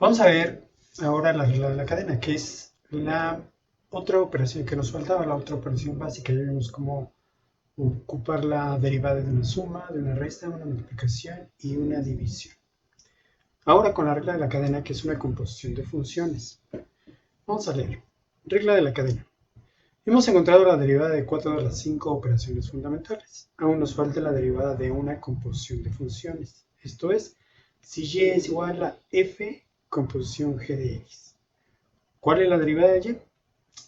Vamos a ver ahora la regla de la cadena, que es la otra operación que nos faltaba, la otra operación básica. Ya vimos cómo ocupar la derivada de una suma, de una resta, una multiplicación y una división. Ahora con la regla de la cadena, que es una composición de funciones. Vamos a leer. Regla de la cadena. Hemos encontrado la derivada de 4 de las 5 operaciones fundamentales. Aún nos falta la derivada de una composición de funciones. Esto es, si y es igual a f composición g de x. ¿Cuál es la derivada de y?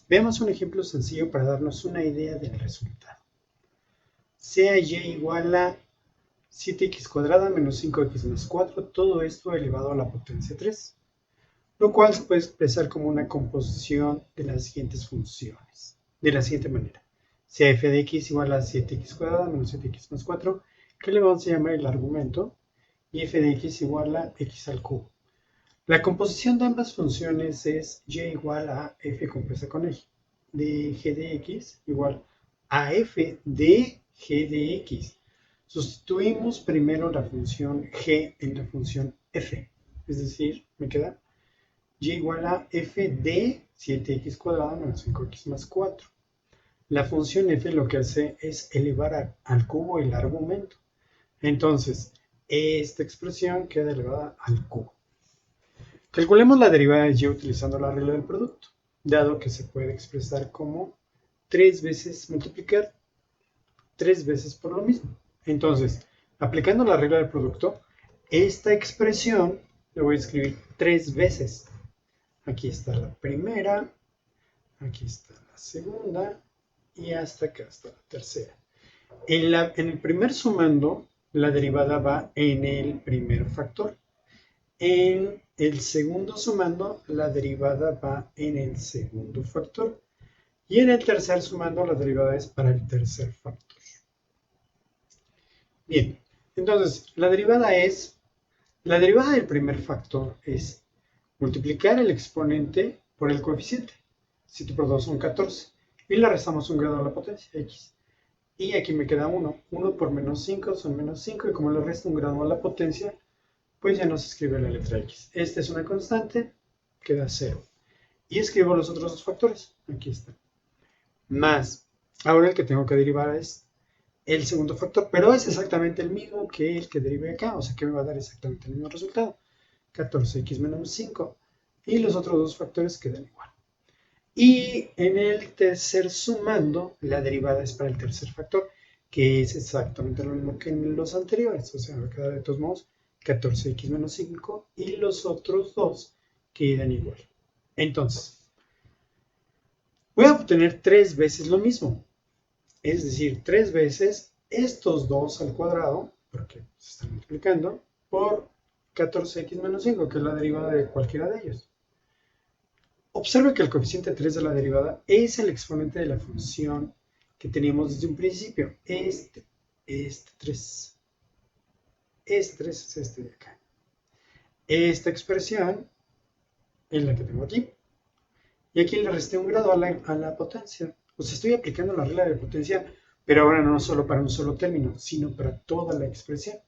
Veamos un ejemplo sencillo para darnos una idea del resultado. Sea y igual a 7x cuadrada menos 5x más 4, todo esto elevado a la potencia 3, lo cual se puede expresar como una composición de las siguientes funciones, de la siguiente manera. Sea f de x igual a 7x cuadrada menos 7x más 4, que le vamos a llamar el argumento, y f de x igual a x al cubo. La composición de ambas funciones es y igual a f compresa con e de g de x igual a f de g de x. Sustituimos primero la función g en la función f, es decir, me queda y igual a f de 7x cuadrada menos 5x más 4. La función f lo que hace es elevar al cubo el argumento. Entonces, esta expresión queda elevada al cubo. Calculemos la derivada de y utilizando la regla del producto, dado que se puede expresar como 3 veces multiplicar 3 veces por lo mismo. Entonces, aplicando la regla del producto, esta expresión la voy a escribir 3 veces. Aquí está la primera, aquí está la segunda y hasta acá está la tercera. En el primer sumando, la derivada va en el primer factor. En el segundo sumando, la derivada va en el segundo factor. Y en el tercer sumando, la derivada es para el tercer factor. Bien, entonces, la derivada del primer factor es multiplicar el exponente por el coeficiente. 7 por 2 son 14. Y le restamos un grado a la potencia, x. Y aquí me queda 1. 1 por menos 5 son menos 5. Y como le resto un grado a la potencia, pues ya no se escribe la letra x. Esta es una constante, queda 0. Y escribo los otros dos factores. Aquí está. Más. Ahora el que tengo que derivar es el segundo factor, pero es exactamente el mismo que el que derive acá. O sea que me va a dar exactamente el mismo resultado. 14x menos 5. Y los otros dos factores quedan igual. Y en el tercer sumando, la derivada es para el tercer factor, que es exactamente lo mismo que en los anteriores. O sea, va a quedar de todos modos 14x menos 5 y los otros dos quedan igual. Entonces, voy a obtener 3 veces lo mismo. Es decir, 3 veces estos dos al cuadrado, porque se están multiplicando, por 14x menos 5, que es la derivada de cualquiera de ellos. Observe que el coeficiente 3 de la derivada es el exponente de la función que teníamos desde un principio. Este 3. Este 3 es este de acá. Esta expresión es la que tengo aquí. Y aquí le resté un grado a la potencia. O sea, estoy aplicando la regla de potencia, pero ahora no solo para un solo término, sino para toda la expresión.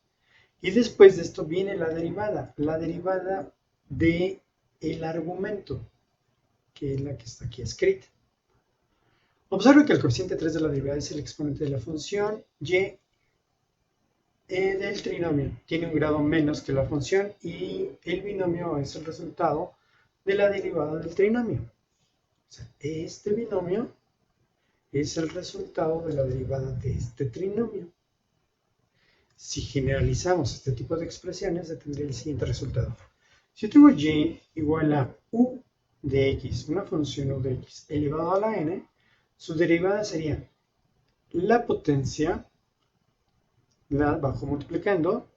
Y después de esto viene la derivada de el argumento, que es la que está aquí escrita. Observe que el coeficiente 3 de la derivada es el exponente de la función y del trinomio. Tiene un grado menos que la función y el binomio es el resultado de la derivada del trinomio. O sea, este binomio es el resultado de la derivada de este trinomio. Si generalizamos este tipo de expresiones, se tendría el siguiente resultado. Si yo tengo y igual a u de x, una función u de x elevado a la n, su derivada sería la potencia, la bajo multiplicando,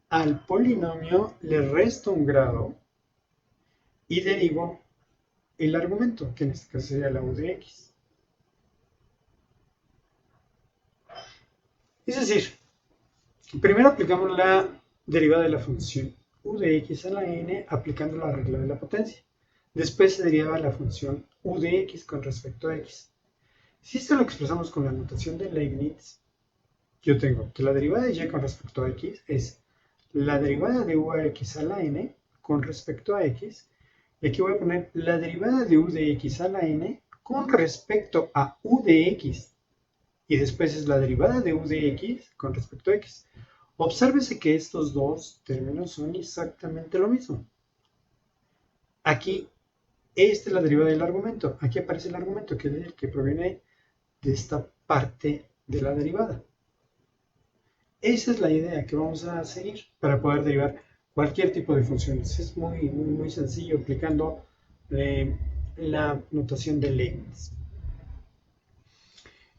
al polinomio le resto un grado y derivo el argumento, que en este caso sería la u de x. Es decir, primero aplicamos la derivada de la función u de x a la n aplicando la regla de la potencia. Después se deriva la función u de x con respecto a x. Si esto lo expresamos con la notación de Leibniz, yo tengo que la derivada de y con respecto a x es la derivada de u a x a la n con respecto a x. Y aquí voy a poner la derivada de u de x a la n con respecto a u de x. Y después es la derivada de u de x con respecto a x. Obsérvese que estos dos términos son exactamente lo mismo. Aquí, esta es la derivada del argumento. Aquí aparece el argumento, que es el que proviene de esta parte de la derivada. Esa es la idea que vamos a seguir para poder derivar cualquier tipo de funciones. Es muy sencillo aplicando la notación de Leibniz.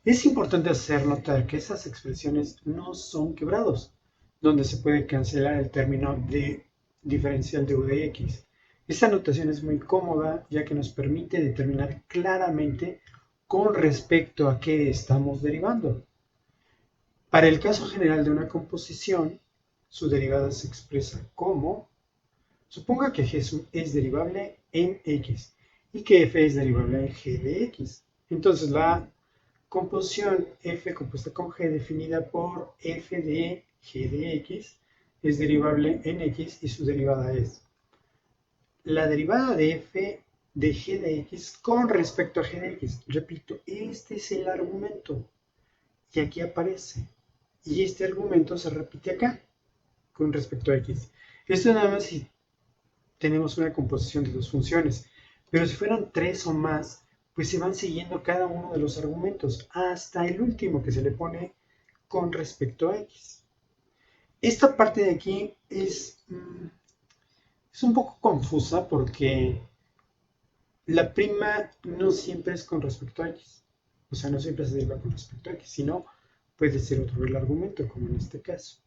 Es importante hacer notar que esas expresiones no son quebrados, donde se puede cancelar el término de diferencial de u de x. Esta notación es muy cómoda ya que nos permite determinar claramente con respecto a qué estamos derivando. Para el caso general de una composición, su derivada se expresa como: suponga que g es derivable en x y que f es derivable en g de x. Entonces la composición f compuesta con g definida por f de g de x es derivable en x y su derivada es la derivada de f de g de x con respecto a g de x. Repito, este es el argumento y aquí aparece. Y este argumento se repite acá con respecto a x. Esto nada más si tenemos una composición de dos funciones, pero si fueran tres o más, pues se van siguiendo cada uno de los argumentos hasta el último que se le pone con respecto a x. Esta parte de aquí es un poco confusa porque la prima no siempre es con respecto a x. O sea, no siempre se deriva con respecto a x, sino puede ser otro el argumento, como en este caso.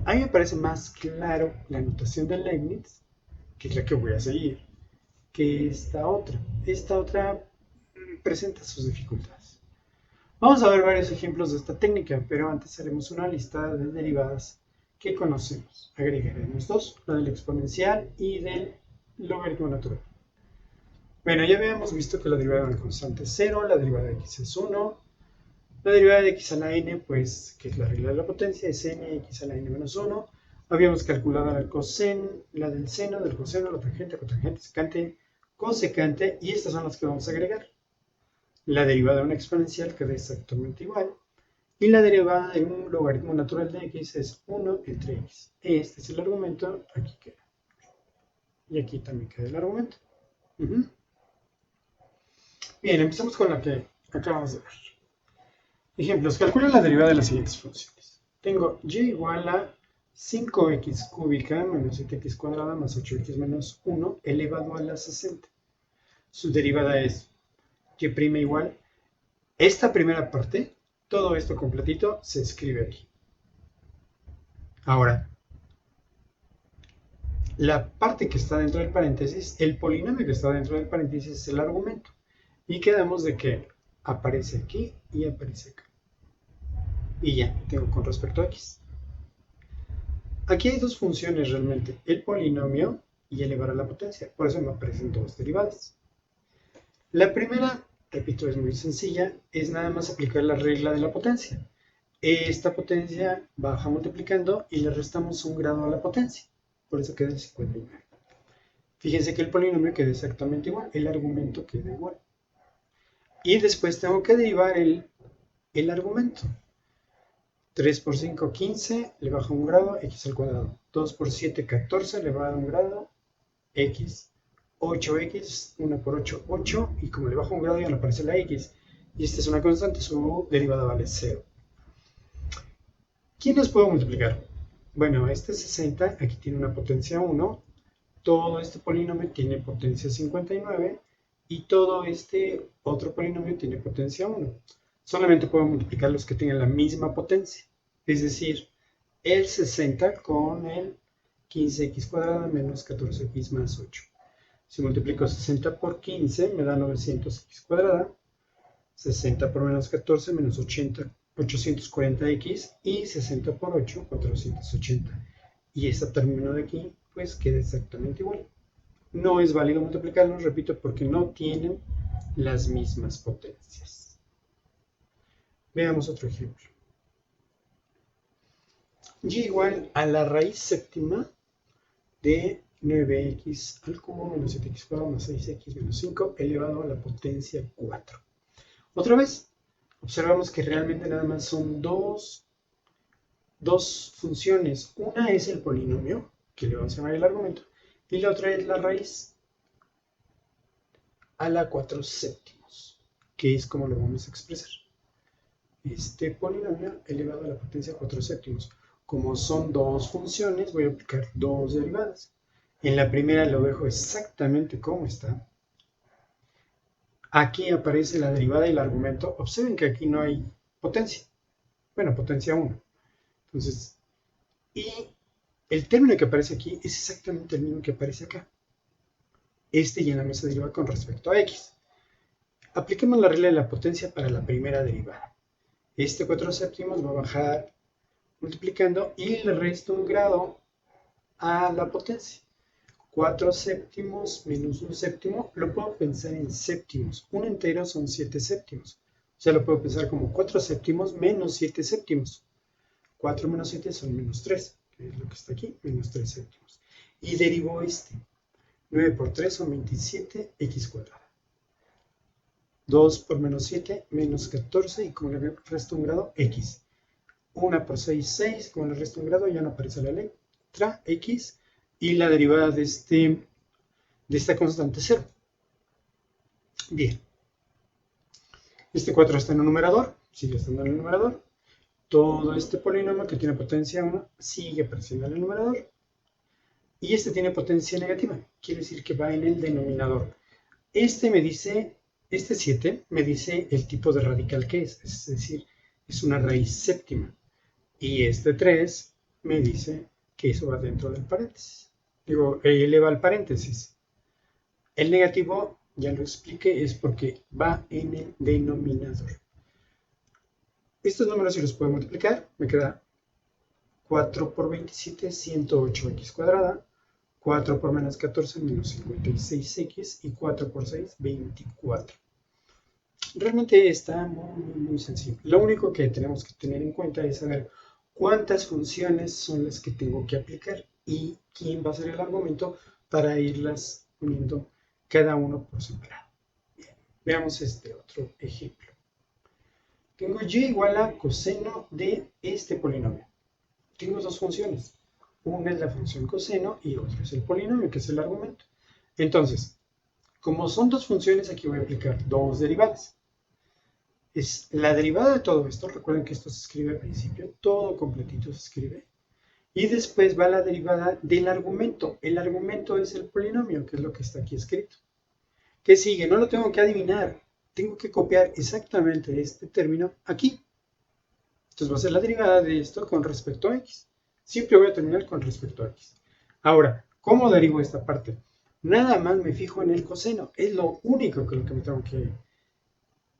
A mí me parece más claro la notación de Leibniz, que es la que voy a seguir, que esta otra. Esta otra presenta sus dificultades. Vamos a ver varios ejemplos de esta técnica, pero antes haremos una lista de derivadas que conocemos. Agregaremos dos, la del exponencial y del logaritmo natural. Bueno, ya habíamos visto que la derivada de una constante es 0, la derivada de x es 1, la derivada de x a la n, pues, que es la regla de la potencia, es nx a la n menos 1. Habíamos calculado la del seno, del coseno, la tangente, cotangente, secante, cosecante, y estas son las que vamos a agregar. La derivada de una exponencial queda exactamente igual, y la derivada de un logaritmo natural de x es 1 entre x. Este es el argumento, aquí queda. Y aquí también queda el argumento. Bien, empezamos con la que acabamos de ver. Ejemplos, calcula la derivada de las siguientes funciones. Tengo y igual a 5x cúbica menos 7x cuadrada más 8x menos 1 elevado a la 60. Su derivada es y' igual. Esta primera parte, todo esto completito, se escribe aquí. Ahora, la parte que está dentro del paréntesis, el polinomio que está dentro del paréntesis es el argumento. Y quedamos de que aparece aquí y aparece acá. Y ya, tengo con respecto a x. Aquí hay dos funciones realmente, el polinomio y elevar a la potencia. Por eso me aparecen dos derivadas. La primera, repito, es muy sencilla, es nada más aplicar la regla de la potencia. Esta potencia baja multiplicando y le restamos un grado a la potencia. Por eso queda 59. Fíjense que el polinomio queda exactamente igual, el argumento queda igual. Y después tengo que derivar el argumento. 3 por 5, 15, le bajo un grado, x al cuadrado. 2 por 7, 14, le va a dar un grado, x. 8x, 1 por 8, 8, y como le bajo un grado ya no aparece la x. Y esta es una constante, su derivada vale 0. ¿Quiénes puedo multiplicar? Bueno, este 60, aquí tiene una potencia 1, todo este polinomio tiene potencia 59, y todo este otro polinomio tiene potencia 1. Solamente puedo multiplicar los que tengan la misma potencia, es decir, el 60 con el 15x cuadrada menos 14x más 8. Si multiplico 60 por 15 me da 900x cuadrada, 60 por menos 14 menos 80, 840x, y 60 por 8, 480. Y esta término de aquí pues queda exactamente igual. No es válido multiplicarlos, repito, porque no tienen las mismas potencias. Veamos otro ejemplo. Y igual a la raíz séptima de 9x al cubo menos 7x cuadrado más 6x menos 5 elevado a la potencia 4. Otra vez, observamos que realmente nada más son dos funciones. Una es el polinomio, que le vamos a llamar el argumento, y la otra es la raíz a la 4 séptimos, que es como lo vamos a expresar. Este polinomio elevado a la potencia 4 séptimos. Como son dos funciones, voy a aplicar dos derivadas. En la primera lo dejo exactamente como está. Aquí aparece la derivada y el argumento. Observen que aquí no hay potencia. Bueno, potencia 1. Entonces, y el término que aparece aquí es exactamente el mismo que aparece acá. Este ya nada más se deriva con respecto a x. Apliquemos la regla de la potencia para la primera derivada. Este 4 séptimos va a bajar multiplicando y le resto un grado a la potencia. 4 séptimos menos un séptimo, lo puedo pensar en séptimos. Un entero son 7 séptimos. O sea, lo puedo pensar como 4 séptimos menos 7 séptimos. 4 menos 7 son menos 3, que es lo que está aquí, menos 3 séptimos. Y derivo este. 9 por 3 son 27x cuadrada. 2 por menos 7, menos 14, y como le resto un grado, x. 1 por 6, 6, como le resto un grado, ya no aparece la letra x, y la derivada de esta constante 0. Bien. Este 4 está en el numerador, sigue estando en el numerador. Todo este polinomio que tiene potencia 1 sigue apareciendo en el numerador. Y este tiene potencia negativa, quiere decir que va en el denominador. Este 7 me dice el tipo de radical que es decir, es una raíz séptima. Y este 3 me dice que eso va dentro del paréntesis. Digo, eleva al paréntesis. El negativo, ya lo expliqué, es porque va en el denominador. Estos números si los puedo multiplicar, me queda 4 por 27, 108x cuadrada. 4 por menos 14, menos 56x, y 4 por 6, 24. Realmente está muy sencillo. Lo único que tenemos que tener en cuenta es saber cuántas funciones son las que tengo que aplicar y quién va a ser el argumento para irlas poniendo cada uno por separado. Bien, veamos este otro ejemplo. Tengo y igual a coseno de este polinomio. Tengo dos funciones. Una es la función coseno y otra es el polinomio, que es el argumento. Entonces, como son dos funciones, aquí voy a aplicar dos derivadas. Es la derivada de todo esto, recuerden que esto se escribe al principio, todo completito se escribe. Y después va la derivada del argumento. El argumento es el polinomio, que es lo que está aquí escrito. ¿Qué sigue? No lo tengo que adivinar. Tengo que copiar exactamente este término aquí. Entonces va a ser la derivada de esto con respecto a x. Siempre voy a terminar con respecto a x. Ahora, ¿cómo derivo esta parte? Nada más me fijo en el coseno. Es lo único que me tengo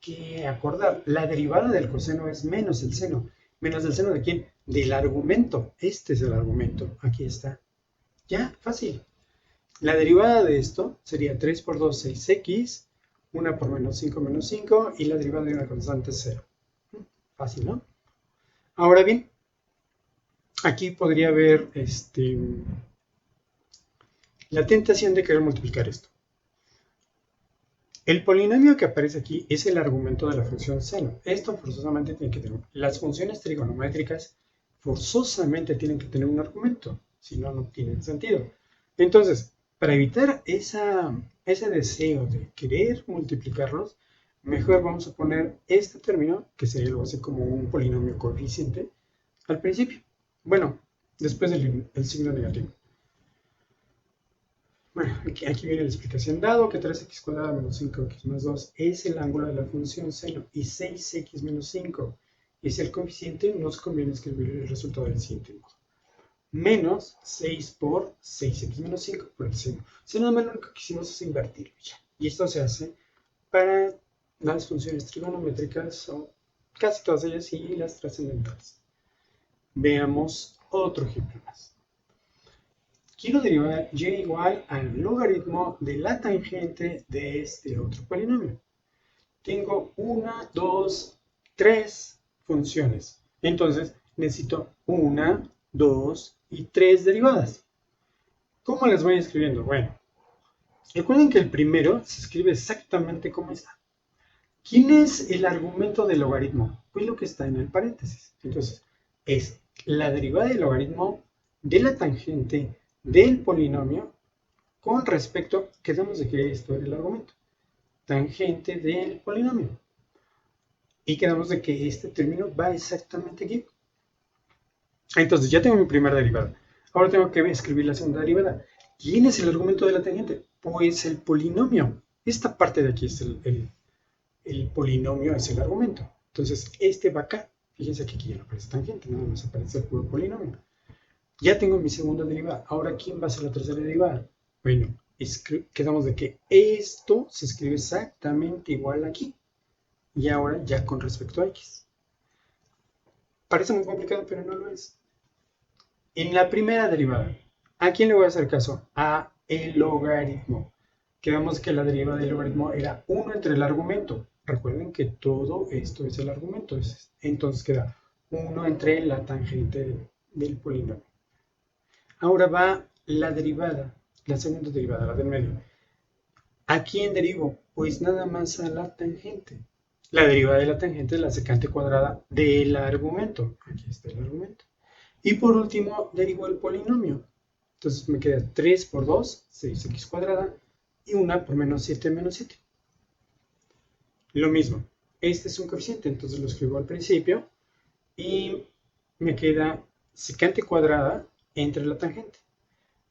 que acordar. La derivada del coseno es menos el seno. ¿Menos el seno de quién? Del argumento. Este es el argumento. Aquí está. Ya, fácil. La derivada de esto sería 3 por 2, 6x. 1 por menos 5, menos 5. Y la derivada de una constante 0. Fácil, ¿no? Ahora bien, aquí podría haber la tentación de querer multiplicar esto. El polinomio que aparece aquí es el argumento de la función seno. Esto forzosamente tiene que tener. Las funciones trigonométricas forzosamente tienen que tener un argumento, si no, no tienen sentido. Entonces, para evitar ese deseo de querer multiplicarlos, mejor vamos a poner este término, que sería algo así como un polinomio coeficiente, al principio. Bueno, después del signo negativo. Bueno, aquí viene la explicación. Dado que 3x cuadrada menos 5x más 2 es el ángulo de la función seno y 6x menos 5 es el coeficiente, nos conviene escribir el resultado del siguiente modo. Menos 6 por 6x menos 5 por el seno. O sea, nada más lo único que hicimos es invertirlo ya. Y esto se hace para las funciones trigonométricas, o casi todas ellas, y las trascendentales. Veamos otro ejemplo más. Quiero derivar y igual al logaritmo de la tangente de este otro polinomio. Tengo 1, 2, 3 funciones. Entonces necesito 1, 2 y 3 derivadas. ¿Cómo las voy escribiendo? Bueno, recuerden que el primero se escribe exactamente como está. ¿Quién es el argumento del logaritmo? Pues lo que está en el paréntesis. Entonces, es la derivada del logaritmo de la tangente del polinomio con respecto, quedamos de que esto era el argumento, tangente del polinomio. Y quedamos de que este término va exactamente aquí. Entonces, ya tengo mi primera derivada. Ahora tengo que escribir la segunda derivada. ¿Quién es el argumento de la tangente? Pues el polinomio. Esta parte de aquí es el polinomio, es el argumento. Entonces, este va acá. Fíjense que aquí ya no aparece tangente, nada más aparece el puro polinomio. Ya tengo mi segunda derivada. Ahora, ¿quién va a ser la tercera derivada? Bueno, quedamos de que esto se escribe exactamente igual aquí. Y ahora ya con respecto a x. Parece muy complicado, pero no lo es. En la primera derivada, ¿a quién le voy a hacer caso? A el logaritmo. Quedamos que la derivada del logaritmo era 1 entre el argumento. Recuerden que todo esto es el argumento. Entonces queda 1 entre la tangente del polinomio. Ahora va la derivada, la segunda derivada, la del medio. ¿A quién derivo? Pues nada más a la tangente. La derivada de la tangente es la secante cuadrada del argumento. Aquí está el argumento. Y por último, derivo el polinomio. Entonces me queda 3 por 2, 6x cuadrada, y 1 por menos 7 menos 7. Lo mismo, este es un coeficiente, entonces lo escribo al principio, y me queda secante cuadrada entre la tangente.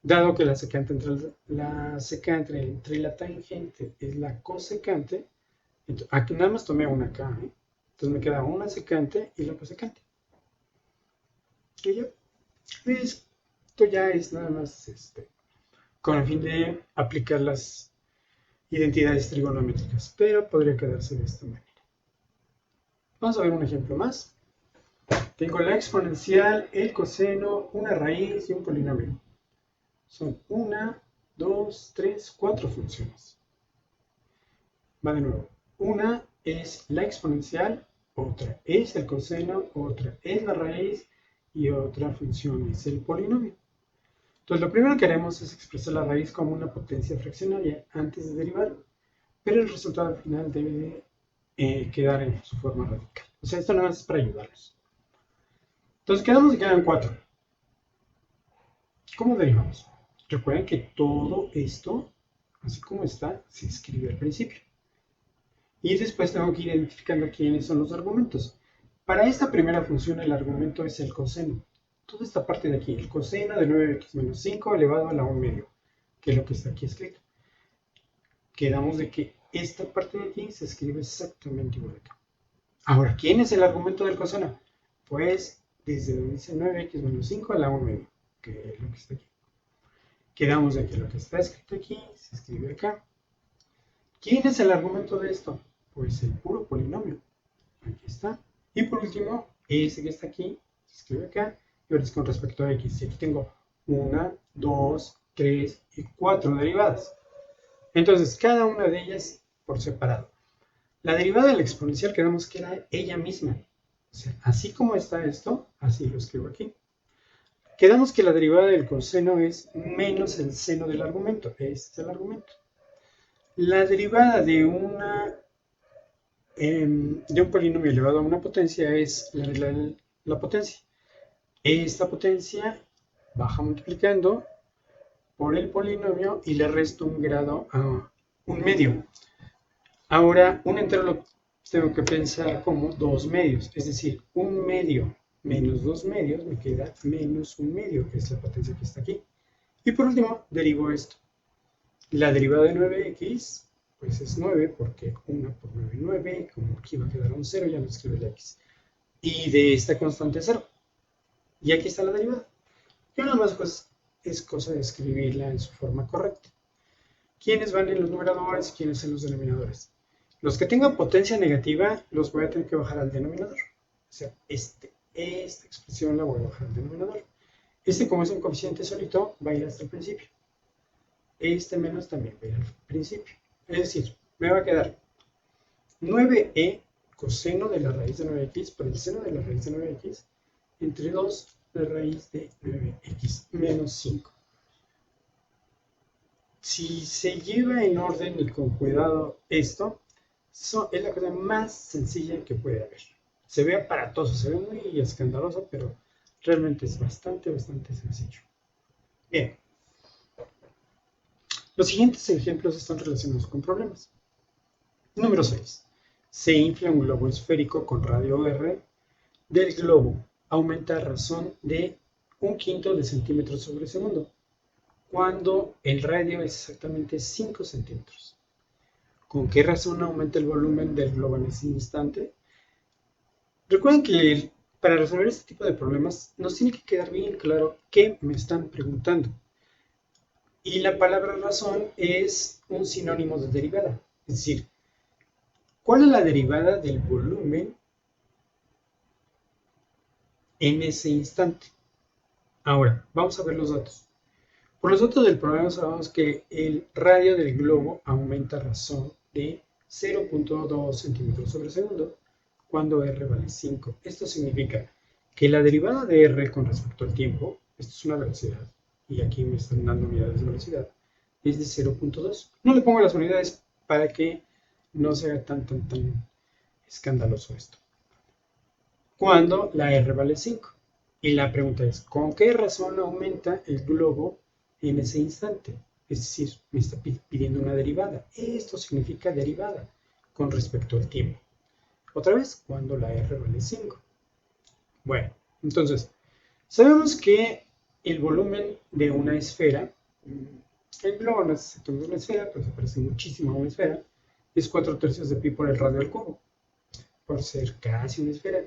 Dado que la secante entre la tangente es la cosecante, aquí nada más tomé una acá, entonces me queda una secante y la cosecante. Y ya, esto ya es nada más con el fin de aplicar las identidades trigonométricas, pero podría quedarse de esta manera. Vamos a ver un ejemplo más. Tengo la exponencial, el coseno, una raíz y un polinomio. Son 1, 2, 3, 4 funciones. Va de nuevo. Una es la exponencial, otra es el coseno, otra es la raíz y otra función es el polinomio. Entonces lo primero que haremos es expresar la raíz como una potencia fraccionaria antes de derivar, pero el resultado final debe quedar en su forma radical. O sea, esto nada más es para ayudarnos. Entonces quedan 4. ¿Cómo derivamos? Recuerden que todo esto, así como está, se escribe al principio. Y después tengo que ir identificando quiénes son los argumentos. Para esta primera función el argumento es el coseno. Toda esta parte de aquí, el coseno de 9x menos 5 elevado a la 1 medio, que es lo que está aquí escrito. Quedamos de que esta parte de aquí se escribe exactamente igual acá. Ahora, ¿quién es el argumento del coseno? Pues desde donde dice 9x menos 5 a la 1 medio, que es lo que está aquí. Quedamos de que lo que está escrito aquí se escribe acá. ¿Quién es el argumento de esto? Pues el puro polinomio. Aquí está. Y por último, ese que está aquí se escribe acá. Y ahora es con respecto a x. Y aquí tengo 1, 2, 3 y 4 derivadas. Entonces, cada una de ellas por separado. La derivada de la exponencial quedamos que era ella misma. O sea, así como está esto, así lo escribo aquí. Quedamos que la derivada del coseno es menos el seno del argumento. Este es el argumento. La derivada de un polinomio elevado a una potencia es la potencia. Esta potencia baja multiplicando por el polinomio y le resto un grado a un medio. Ahora, un entero lo tengo que pensar como 2 medios, es decir, 1 medio menos 2 medios me queda menos 1 medio, que es la potencia que está aquí. Y por último, derivo esto. La derivada de 9x, pues es 9, porque 1 por 9 es 9, como aquí va a quedar un 0, ya no escribe la x. Y de esta constante 0. Y aquí está la derivada. Y nada más pues es cosa de escribirla en su forma correcta. ¿Quiénes van en los numeradores y quiénes en los denominadores? Los que tengan potencia negativa los voy a tener que bajar al denominador. O sea, esta expresión la voy a bajar al denominador. Como es un coeficiente solito, va a ir hasta el principio. Este menos también va a ir al principio. Es decir, me va a quedar 9e coseno de la raíz de 9x por el seno de la raíz de 9x entre 2 de raíz de 9x menos 5. si se lleva en orden y con cuidado esto, es la cosa más sencilla que puede haber. Se ve aparatoso, se ve muy escandaloso, pero realmente es bastante sencillo. Bien, los siguientes ejemplos están relacionados con problemas. Número 6. Se infla un globo esférico con radio R del globo. Aumenta a razón de 1/5 de centímetro sobre segundo, cuando el radio es exactamente 5 centímetros. ¿Con qué razón aumenta el volumen del globo en ese instante? Recuerden que para resolver este tipo de problemas nos tiene que quedar bien claro qué me están preguntando. Y la palabra razón es un sinónimo de derivada. Es decir, ¿cuál es la derivada del volumen en ese instante? Ahora, vamos a ver los datos. Por los datos del problema sabemos que el radio del globo aumenta a razón de 0.2 centímetros sobre segundo cuando R vale 5. Esto significa que la derivada de R con respecto al tiempo, esto es una velocidad, y aquí me están dando unidades de velocidad, es de 0.2. No le pongo las unidades para que no sea tan escandaloso esto. Cuando la R vale 5. Y la pregunta es, ¿con qué razón aumenta el globo en ese instante? Es decir, me está pidiendo una derivada. Esto significa derivada con respecto al tiempo. Otra vez, cuando la R vale 5. Bueno, entonces, sabemos que el volumen de una esfera, el globo no es exactamente una esfera, pero se parece muchísimo a una esfera, es 4/3 de pi por el radio al cubo, por ser casi una esfera.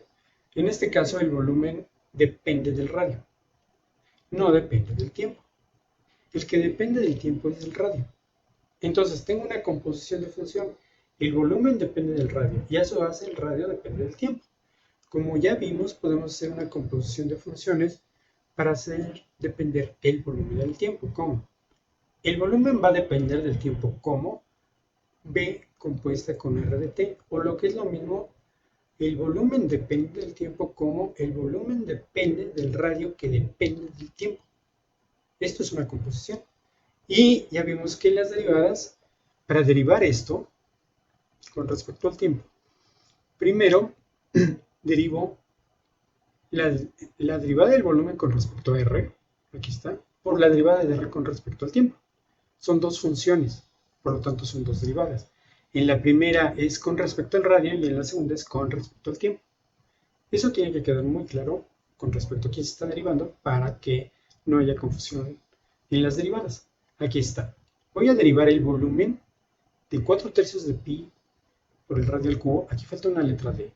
En este caso, el volumen depende del radio, no depende del tiempo. El que depende del tiempo es el radio. Entonces, tengo una composición de función. El volumen depende del radio, y eso hace el radio depende del tiempo. Como ya vimos, podemos hacer una composición de funciones para hacer depender el volumen del tiempo. ¿Cómo? El volumen va a depender del tiempo como B compuesta con R de t, o lo que es lo mismo, el volumen depende del tiempo como el volumen depende del radio que depende del tiempo. Esto es una composición. Y ya vimos que las derivadas, para derivar esto con respecto al tiempo, primero derivo la derivada del volumen con respecto a R, aquí está, por la derivada de R con respecto al tiempo. Son dos funciones, por lo tanto son dos derivadas. En la primera es con respecto al radio y en la segunda es con respecto al tiempo. Eso tiene que quedar muy claro con respecto a quién se está derivando para que no haya confusión en las derivadas. Aquí está. Voy a derivar el volumen de 4/3 de pi por el radio al cubo. Aquí falta una letra D.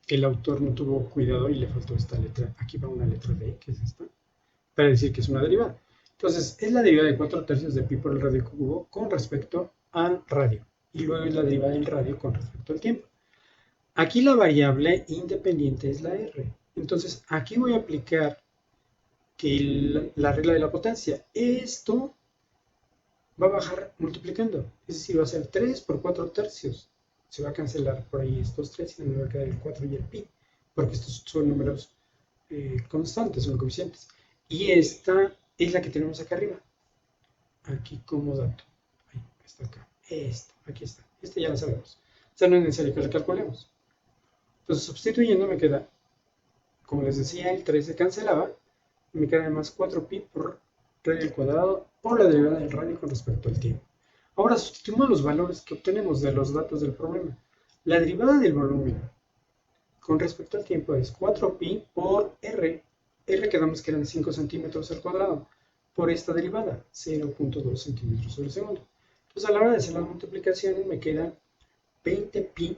El autor no tuvo cuidado y le faltó esta letra. Aquí va una letra D, que es esta, para decir que es una derivada. Entonces, es la derivada de 4/3 de pi por el radio al cubo con respecto al radio. Y luego es la derivada del radio con respecto al tiempo. Aquí la variable independiente es la R. Entonces, aquí voy a aplicar que la regla de la potencia. Esto va a bajar multiplicando. Es decir, va a ser 3 por 4/3. Se va a cancelar por ahí estos 3 y me va a quedar el 4 y el pi. Porque estos son números constantes, son coeficientes. Y esta es la que tenemos acá arriba. Aquí como dato. Ahí está acá. Esta, aquí está. Esta ya la sabemos. O sea, no es necesario que la calculemos. Entonces, sustituyendo me queda, como les decía, el 3 se cancelaba. Y me queda además 4pi por radio al cuadrado por la derivada del radio con respecto al tiempo. Ahora sustituimos los valores que obtenemos de los datos del problema. La derivada del volumen con respecto al tiempo es 4pi por r. R quedamos que eran 5 centímetros al cuadrado por esta derivada, 0.2 centímetros sobre segundo. Entonces a la hora de hacer las multiplicaciones me queda 20pi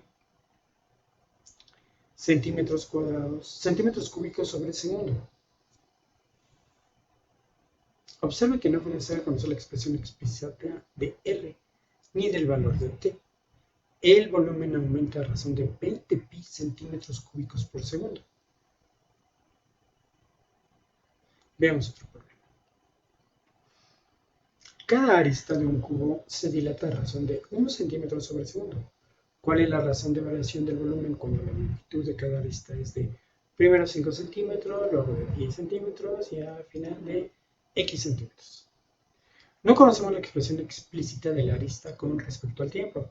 centímetros cúbicos sobre segundo. Observe que no fue necesario conocer la expresión explícita de R ni del valor de T. El volumen aumenta a razón de 20 pi centímetros cúbicos por segundo. Veamos otro problema. Cada arista de un cubo se dilata a razón de 1 centímetro sobre segundo. ¿Cuál es la razón de variación del volumen cuando la longitud de cada arista es de primero 5 centímetros, luego de 10 centímetros y al final de X centímetros? No conocemos la expresión explícita de la arista con respecto al tiempo.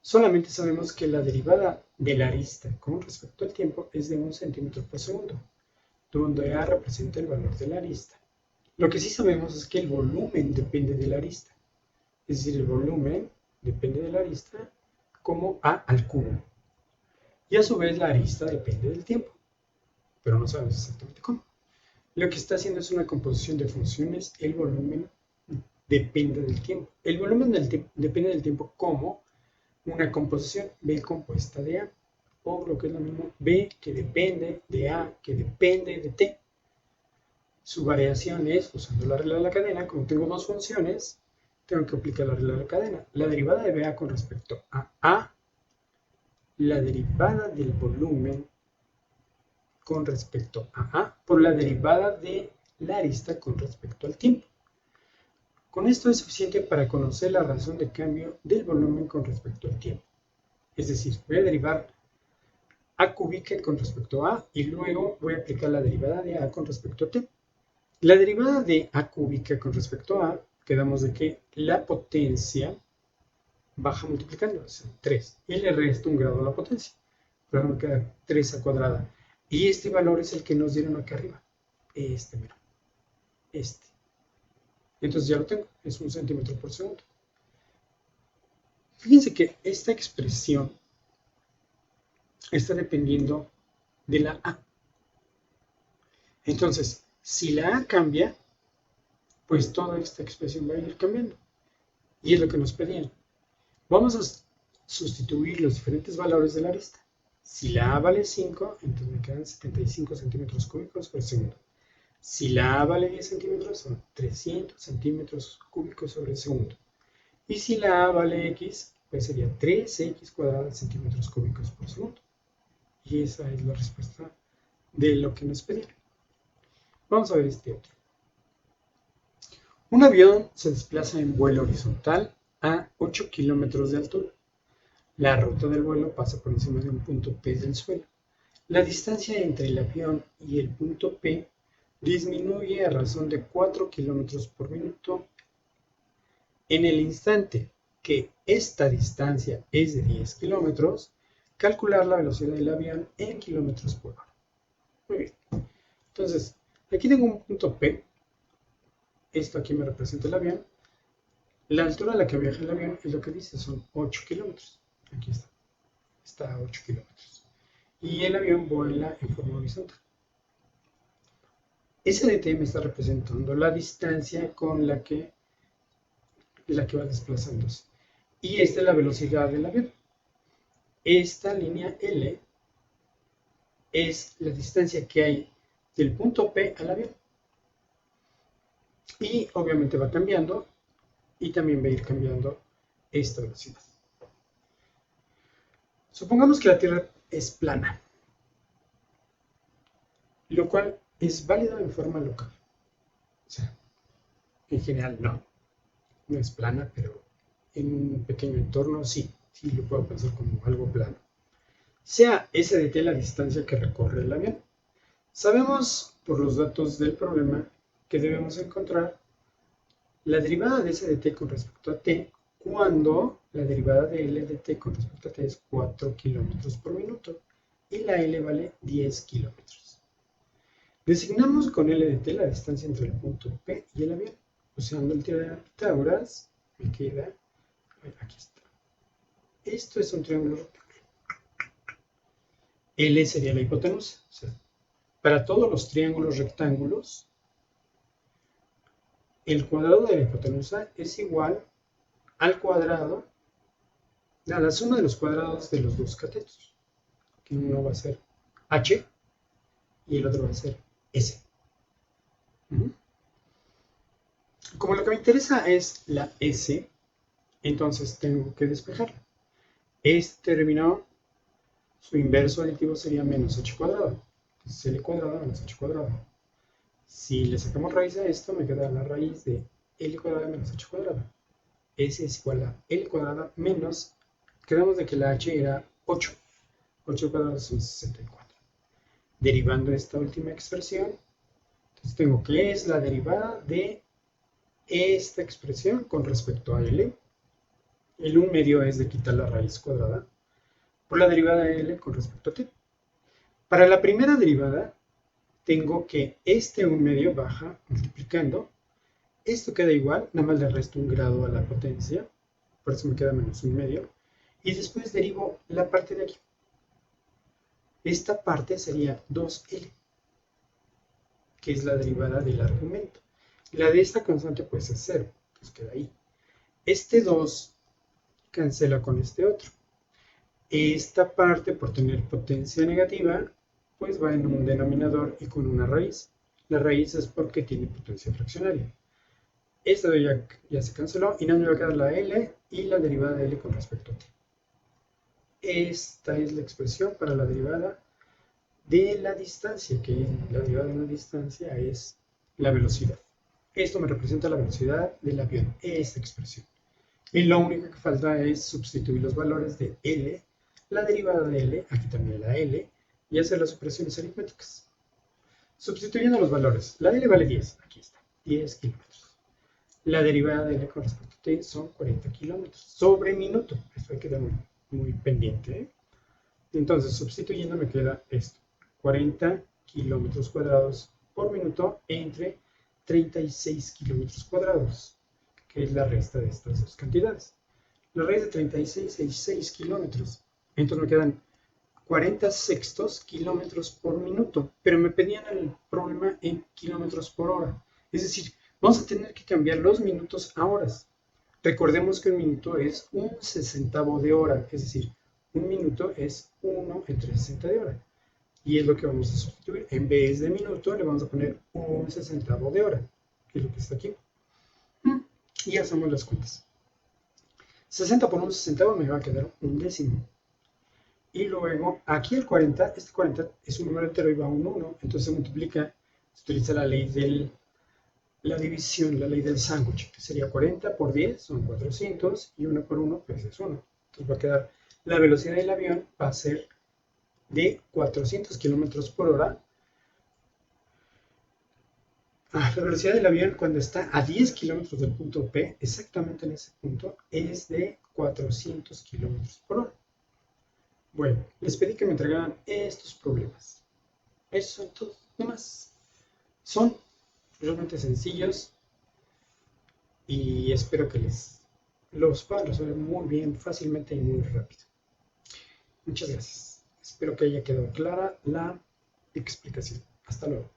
Solamente sabemos que la derivada de la arista con respecto al tiempo es de 1 centímetro por segundo, donde A representa el valor de la arista. Lo que sí sabemos es que el volumen depende de la arista. Es decir, el volumen depende de la arista como A al cubo. Y a su vez la arista depende del tiempo, pero no sabemos exactamente cómo. Lo que está haciendo es una composición de funciones. El volumen depende del tiempo. El volumen depende del tiempo como una composición B compuesta de A, o lo que es lo mismo, B que depende de A, que depende de T. Su variación es, usando la regla de la cadena, como tengo dos funciones, tengo que aplicar la regla de la cadena. La derivada de BA con respecto a A, la derivada del volumen con respecto a A, por la derivada de la arista con respecto al tiempo. Con esto es suficiente para conocer la razón de cambio del volumen con respecto al tiempo. Es decir, voy a derivar A cúbica con respecto a A y luego voy a aplicar la derivada de A con respecto a T. La derivada de A cúbica con respecto a A, quedamos de que la potencia baja multiplicando, o sea, 3, y le resto un grado a la potencia. Por ejemplo, queda 3 a cuadrada. Y este valor es el que nos dieron acá arriba. Mira. Entonces ya lo tengo, es 1 centímetro por segundo. Fíjense que esta expresión está dependiendo de la A. Entonces, si la A cambia, pues toda esta expresión va a ir cambiando. Y es lo que nos pedían. Vamos a sustituir los diferentes valores de la arista. Si la A vale 5, entonces me quedan 75 centímetros cúbicos por segundo. Si la A vale 10 centímetros, son 300 centímetros cúbicos sobre segundo. Y si la A vale X, pues sería 3X cuadrada centímetros cúbicos por segundo. Y esa es la respuesta de lo que nos pedían. Vamos a ver este otro. Un avión se desplaza en vuelo horizontal a 8 kilómetros de altura. La ruta del vuelo pasa por encima de un punto P del suelo. La distancia entre el avión y el punto P disminuye a razón de 4 kilómetros por minuto. En el instante que esta distancia es de 10 kilómetros, calcular la velocidad del avión en kilómetros por hora. Muy bien. Entonces, aquí tengo un punto P. Esto aquí me representa el avión. La altura a la que viaja el avión es lo que dice, son 8 kilómetros. Aquí está. Está a 8 kilómetros. Y el avión vuela en forma horizontal. SDT me está representando la distancia con la que va desplazándose. Y esta es la velocidad del avión. Esta línea L es la distancia que hay del punto P al avión. Y obviamente va cambiando y también va a ir cambiando esta velocidad. Supongamos que la Tierra es plana, lo cual es válido en forma local. O sea, en general no es plana, pero en un pequeño entorno sí lo puedo pensar como algo plano. Sea SDT la distancia que recorre el avión. Sabemos por los datos del problema que debemos encontrar la derivada de SDT con respecto a T cuando la derivada de L de T con respecto a T es 4 kilómetros por minuto y la L vale 10 kilómetros. Designamos con L de T la distancia entre el punto P y el avión. Usando el teorema de Pitágoras, me queda, aquí está. Esto es un triángulo rectángulo. L sería la hipotenusa. O sea, para todos los triángulos rectángulos, el cuadrado de la hipotenusa es igual al cuadrado, a la suma de los cuadrados de los dos catetos. Que uno va a ser H y el otro va a ser S. Como lo que me interesa es la S, entonces tengo que despejarla. Este término, su inverso aditivo sería menos h cuadrado. Entonces L cuadrado menos h cuadrado. Si le sacamos raíz a esto, me queda la raíz de L cuadrada menos h cuadrada. S es igual a L cuadrada menos, quedamos de que la h era 8. 8 cuadrados son 64. Derivando esta última expresión, entonces tengo que es la derivada de esta expresión con respecto a L. El 1/2 es de quitar la raíz cuadrada por la derivada de L con respecto a t. Para la primera derivada, tengo que este 1/2 baja multiplicando. Esto queda igual, nada más le resto 1 grado a la potencia, por eso me queda menos 1/2. Y después derivo la parte de aquí. Esta parte sería 2L, que es la derivada del argumento. La de esta constante pues es 0, pues queda ahí. Este 2 cancela con este otro. Esta parte, por tener potencia negativa, pues va en un denominador y con una raíz. La raíz es porque tiene potencia fraccionaria. Esta ya se canceló y nada me va a quedar la L y la derivada de L con respecto a t. Esta es la expresión para la derivada de la distancia, que la derivada de una distancia es la velocidad. Esto me representa la velocidad del avión, esta expresión. Y lo único que falta es sustituir los valores de L, la derivada de L, aquí también la L, y hacer las operaciones aritméticas. Sustituyendo los valores, la L vale 10, aquí está, 10 kilómetros. La derivada de L con respecto a t son 40 kilómetros sobre minuto. Esto hay que quedar muy pendiente, ¿eh? Entonces, sustituyendo me queda esto. 40 kilómetros cuadrados por minuto entre 36 kilómetros cuadrados, que es la resta de estas dos cantidades. La raíz de 36 es 6 kilómetros. Entonces me quedan 40 sextos kilómetros por minuto, pero me pedían el problema en kilómetros por hora. Es decir, vamos a tener que cambiar los minutos a horas. Recordemos que un minuto es un sesentavo de hora, es decir, un minuto es 1 entre 60 de hora. Y es lo que vamos a sustituir. En vez de minuto le vamos a poner un sesentavo de hora, que es lo que está aquí. Y hacemos las cuentas. 60 por un sesentavo me va a quedar un décimo. Y luego, aquí el 40, este 40 es un número entero y va a un 1, entonces se multiplica, se utiliza la ley de la división, la ley del sándwich, que sería 40 por 10, son 400, y 1 por 1, pues es 1. Entonces va a quedar, la velocidad del avión va a ser de 400 kilómetros por hora. La velocidad del avión cuando está a 10 kilómetros del punto P, exactamente en ese punto, es de 400 kilómetros por hora. Bueno, les pedí que me entregaran estos problemas. Esos son todos, nomás. Son realmente sencillos y espero que los puedan resolver muy bien, fácilmente y muy rápido. Muchas gracias. Espero que haya quedado clara la explicación. Hasta luego.